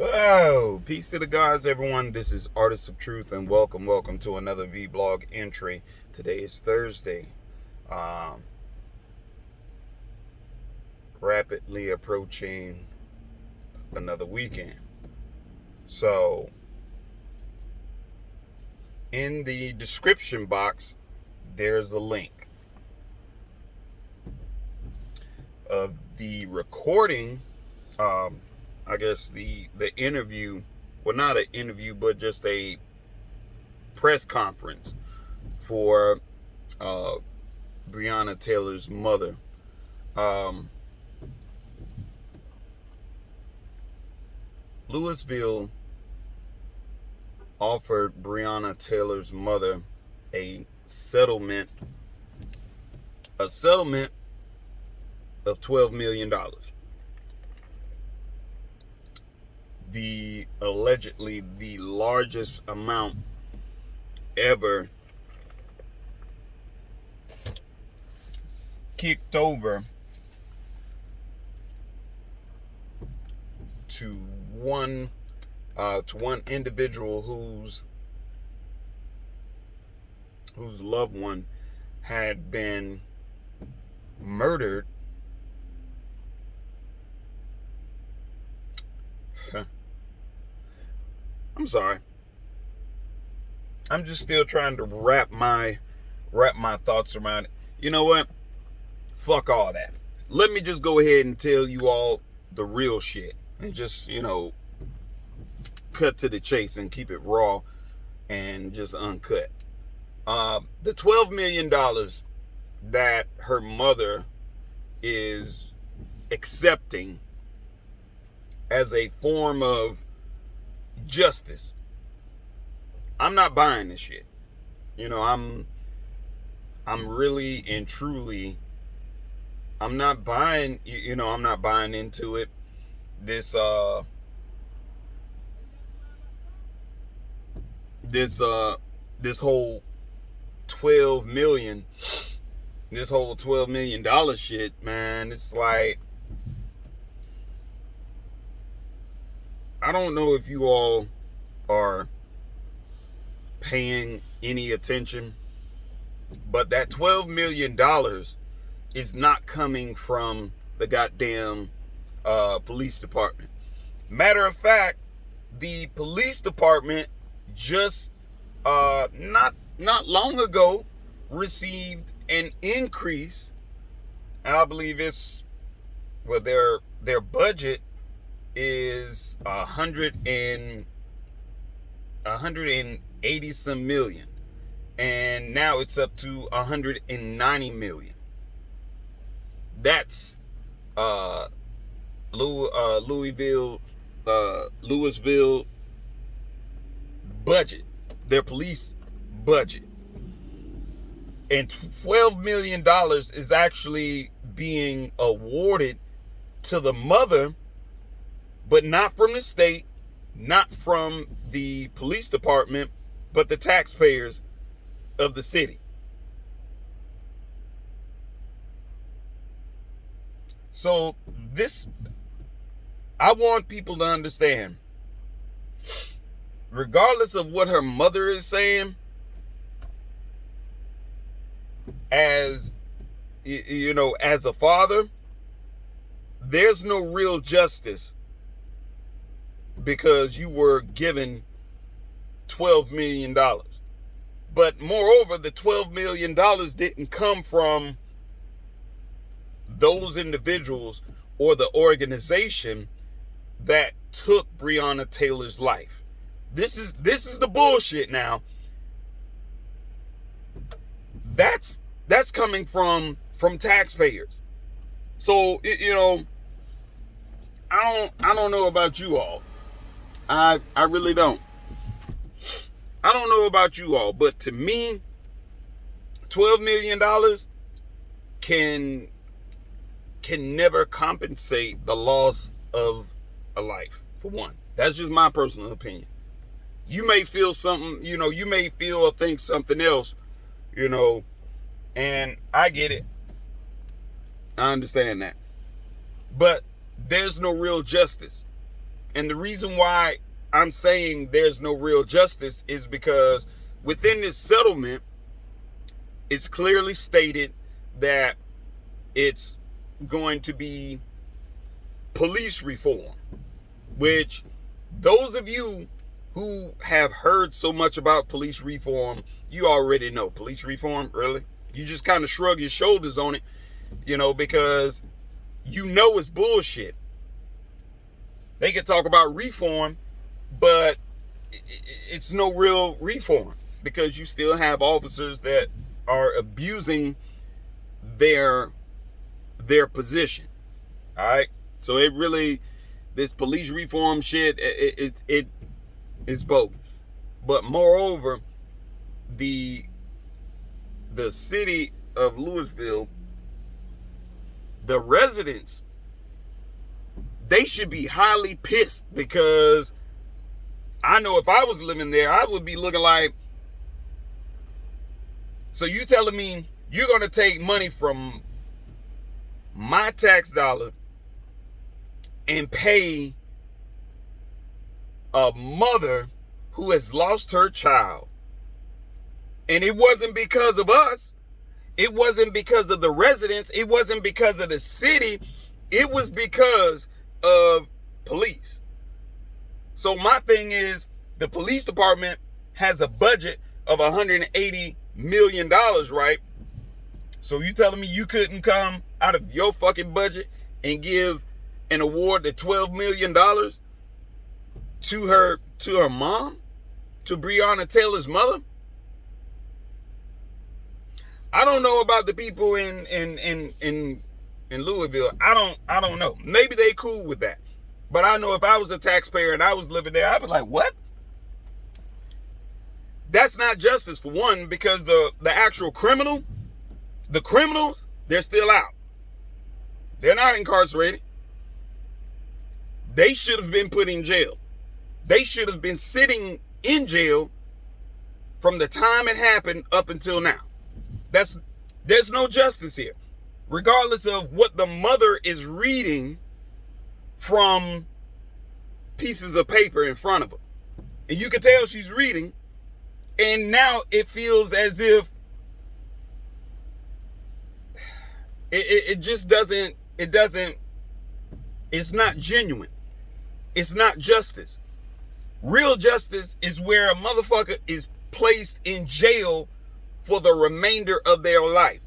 Oh, peace to the gods, everyone. This is Artists of Truth, and welcome to another vlog entry. Today is Thursday. Um, Rapidly approaching another weekend. So, in the description box, there's a link of the recording. I guess the interview, well, not an interview, but just a press conference for Breonna Taylor's mother. Louisville offered Breonna Taylor's mother a settlement of $12 million. The allegedly the largest amount ever kicked over to one individual whose loved one had been murdered. I'm sorry. I'm just still trying to wrap my thoughts around it. You know what? Fuck all that. Let me just go ahead and tell you all the real shit and just, cut to the chase and keep it raw and just uncut. The $12 million that her mother is accepting as a form of justice, I'm not buying this shit. I'm really and truly, I'm not buying, I'm not buying into it. This whole $12 million, this whole $12 million shit, man. It's like, I don't know if you all are paying any attention, but that $12 million is not coming from the goddamn police department. Matter of fact, the police department just not long ago received an increase, and I believe it's, well, their budget is 180 some million, and now it's up to 190 million. That's Louisville budget, their police budget. And $12 million is actually being awarded to the mother, but not from the state, not from the police department, but the taxpayers of the city. So this, I want people to understand, regardless of what her mother is saying, as as a father, there's no real justice because you were given $12 million. But moreover, the $12 million didn't come from those individuals or the organization that took Breonna Taylor's life. This is the bullshit now. That's coming from taxpayers. So I don't know about you all. I really don't. I don't know about you all, but to me, $12 million can never compensate the loss of a life, for one. That's just my personal opinion. You may feel something, you may feel or think something else, and I get it. I understand that. But there's no real justice. And the reason why I'm saying there's no real justice is because within this settlement, it's clearly stated that it's going to be police reform, which those of you who have heard so much about police reform, you already know. Police reform, really? You just kind of shrug your shoulders on it, because you know it's bullshit. They can talk about reform, but it's no real reform because you still have officers that are abusing their position. All right, so this police reform shit, it is bogus. But moreover, the city of Louisville, the residents, they should be highly pissed because I know if I was living there, I would be looking like, so you telling me you're going to take money from my tax dollar and pay a mother who has lost her child. And it wasn't because of us. It wasn't because of the residents. It wasn't because of the city. It was because of police. So my thing is, the police department has a budget of $180 million, right? So you telling me you couldn't come out of your fucking budget and give an award of $12 million to her mom, to Breonna Taylor's mother? I don't know about the people in Louisville. I don't know. Maybe they cool with that. But I know if I was a taxpayer and I was living there, I'd be like, what? That's not justice, for one, because the actual criminals, they're still out. They're not incarcerated. They should have been put in jail. They should have been sitting in jail from the time it happened up until now. There's no justice here. Regardless of what the mother is reading from pieces of paper in front of her. And you can tell she's reading, and now it feels as if it just doesn't, it's not genuine. It's not justice. Real justice is where a motherfucker is placed in jail for the remainder of their life.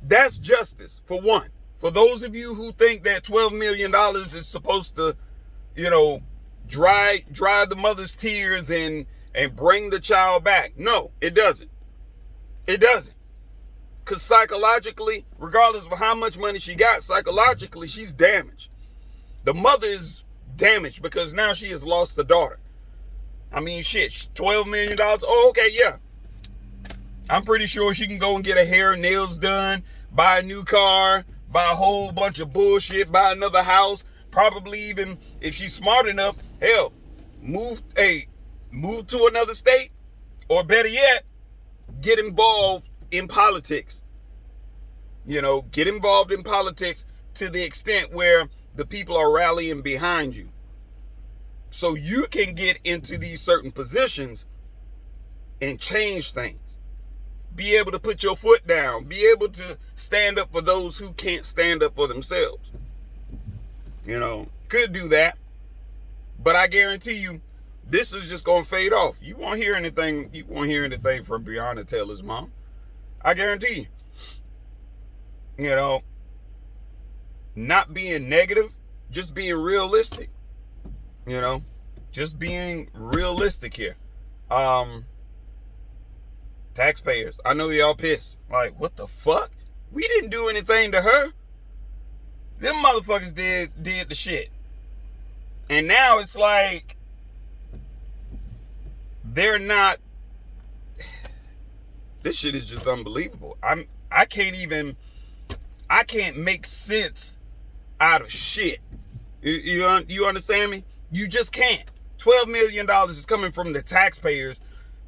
That's justice, for one. For those of you who think that $12 million is supposed to, dry the mother's tears and bring the child back. No, it doesn't. It doesn't. Because psychologically, regardless of how much money she got, psychologically, she's damaged. The mother is damaged because now she has lost the daughter. I mean, shit, $12 million. Oh, okay, yeah. I'm pretty sure she can go and get her hair and nails done, buy a new car, buy a whole bunch of bullshit, buy another house, probably even, if she's smart enough, hell, move to another state, or better yet, get involved in politics. Get involved in politics to the extent where the people are rallying behind you. So you can get into these certain positions and change things. Be able to put your foot down. Be able to stand up for those who can't stand up for themselves. Could do that. But I guarantee you, this is just going to fade off. You won't hear anything from Breonna Taylor's mom. I guarantee you. Not being negative, just being realistic. Just being realistic here. Taxpayers, I know y'all pissed. Like, what the fuck? We didn't do anything to her. Them motherfuckers did the shit. And now it's like they're not. This shit is just unbelievable. I can't make sense out of shit. You understand me? You just can't. $12 million is coming from the taxpayers,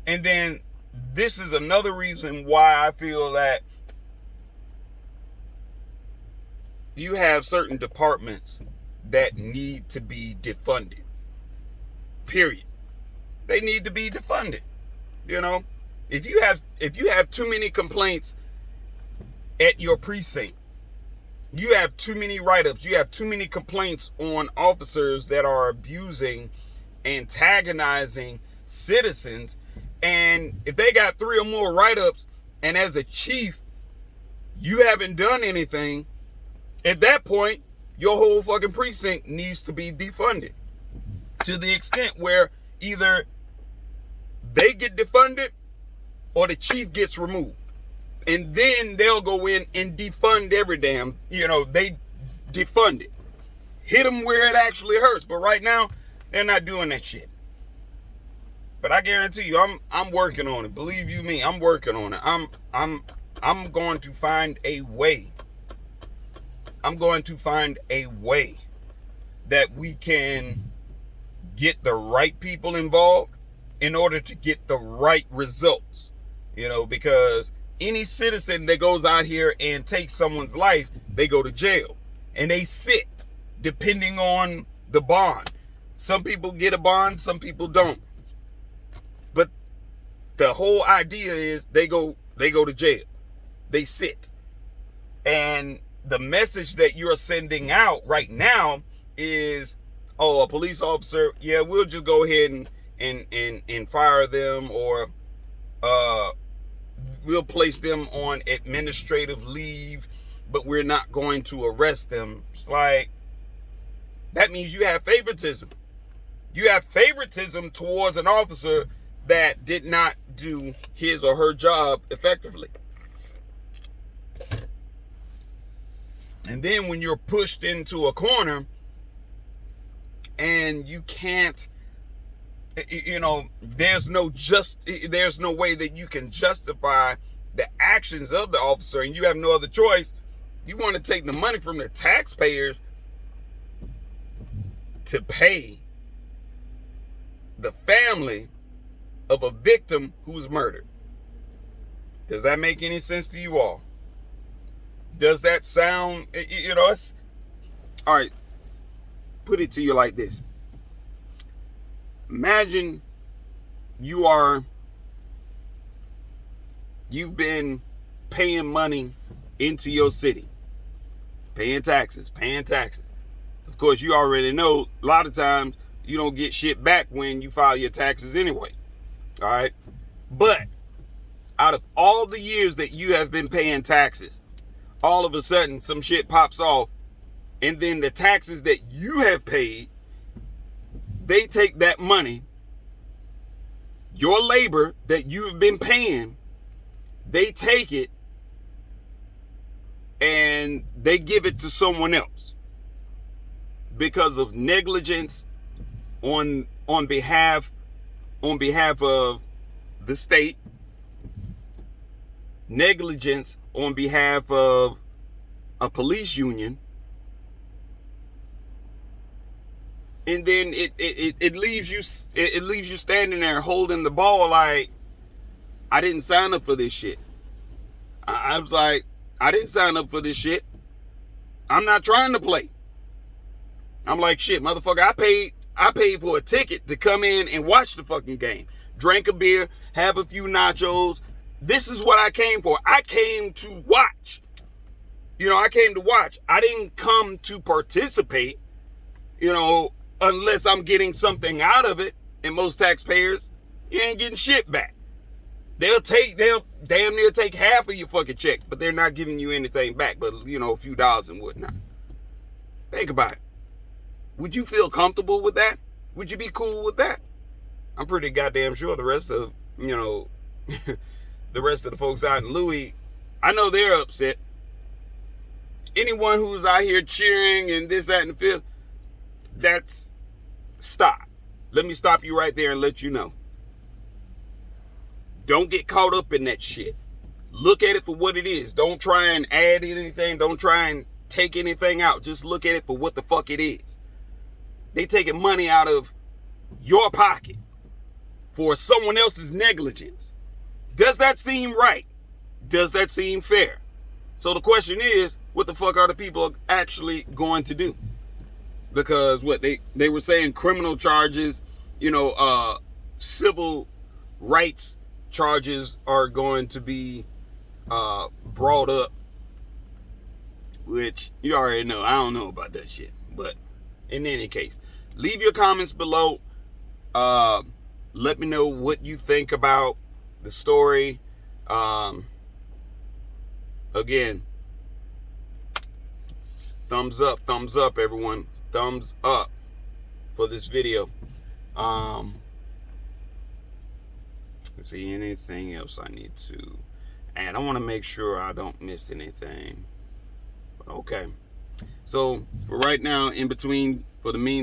and then this is another reason why I feel that you have certain departments that need to be defunded. period. They need to be defunded. You know, if you have too many complaints at your precinct, you have too many write-ups, you have too many complaints on officers that are abusing, antagonizing citizens, and if they got 3 or more write-ups, and as a chief, you haven't done anything, at that point, your whole fucking precinct needs to be defunded. To the extent where either they get defunded or the chief gets removed. And then they'll go in and defund every damn, they defund it. Hit them where it actually hurts. But right now, they're not doing that shit. But I guarantee you, I'm working on it. Believe you me, I'm working on it. I'm going to find a way. I'm going to find a way that we can get the right people involved in order to get the right results. Because any citizen that goes out here and takes someone's life, they go to jail. And they sit, depending on the bond. Some people get a bond, some people don't. But the whole idea is they go to jail. They sit. And the message that you're sending out right now is, a police officer, yeah, we'll just go ahead and fire them, or we'll place them on administrative leave, but we're not going to arrest them. It's like, that means you have favoritism. You have favoritism towards an officer that did not do his or her job effectively. And then when you're pushed into a corner and you can't, there's no way that you can justify the actions of the officer, and you have no other choice. You want to take the money from the taxpayers to pay the family of a victim who's murdered. Does that make any sense to you all? Does that sound, it's, all right, put it to you like this. Imagine you've been paying money into your city, paying taxes. Of course, you already know a lot of times you don't get shit back when you file your taxes anyway. All right. But out of all the years that you have been paying taxes, all of a sudden some shit pops off, and then the taxes that you have paid, they take that money, your labor that you've been paying, they take it and they give it to someone else because of negligence on behalf of the state, negligence on behalf of a police union, and then it leaves you standing there holding the ball like, I didn't sign up for this shit. I was like, I didn't sign up for this shit. I'm not trying to play. I'm like, shit, motherfucker, I paid for a ticket to come in and watch the fucking game. Drank a beer, have a few nachos. This is what I came for. I came to watch. I came to watch. I didn't come to participate, unless I'm getting something out of it. And most taxpayers, you ain't getting shit back. They'll damn near take half of your fucking checks, but they're not giving you anything back but, a few dollars and whatnot. Think about it. Would you feel comfortable with that? Would you be cool with that? I'm pretty goddamn sure the rest of, the rest of the folks out in Louis, I know they're upset. Anyone who's out here cheering and this, that, and the fifth, that's, stop. Let me stop you right there and let you know. Don't get caught up in that shit. Look at it for what it is. Don't try and add anything. Don't try and take anything out. Just look at it for what the fuck it is. They taking money out of your pocket for someone else's negligence. Does that seem right? Does that seem fair? So the question is, what the fuck are the people actually going to do? Because what they were saying, criminal charges, civil rights charges are going to be brought up, which you already know. I don't know about that shit. But in any case, leave your comments below. Let me know what you think about the story. Again, thumbs up, everyone. Thumbs up for this video. Let's see, anything else I need to add? I want to make sure I don't miss anything. Okay. So for right now, in between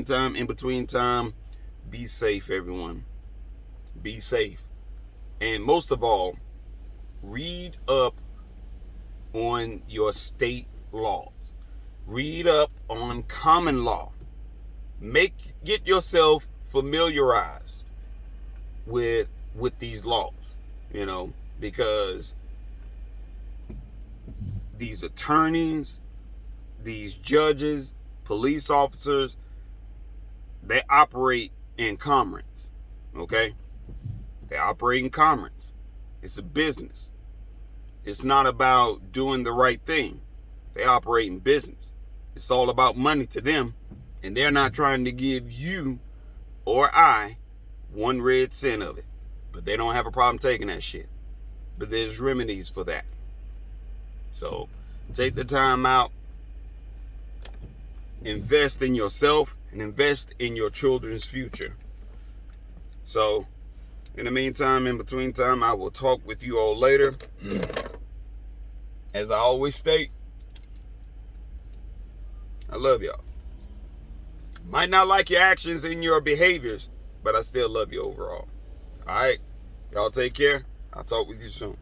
time, be safe, everyone. Be safe. And most of all, read up on your state laws. Read up on common law. Get yourself familiarized with these laws, because these attorneys, these judges, police officers, they operate in commerce, okay? They operate in commerce. It's a business. It's not about doing the right thing. They operate in business. It's all about money to them, and they're not trying to give you or I 1 red cent of it. But they don't have a problem taking that shit. But there's remedies for that. So take the time out, invest in yourself, and invest in your children's future. So in the meantime, in between time, I will talk with you all later. As I always state, I love y'all. Might not like your actions and your behaviors, but I still love you overall. All right? Y'all take care. I'll talk with you soon.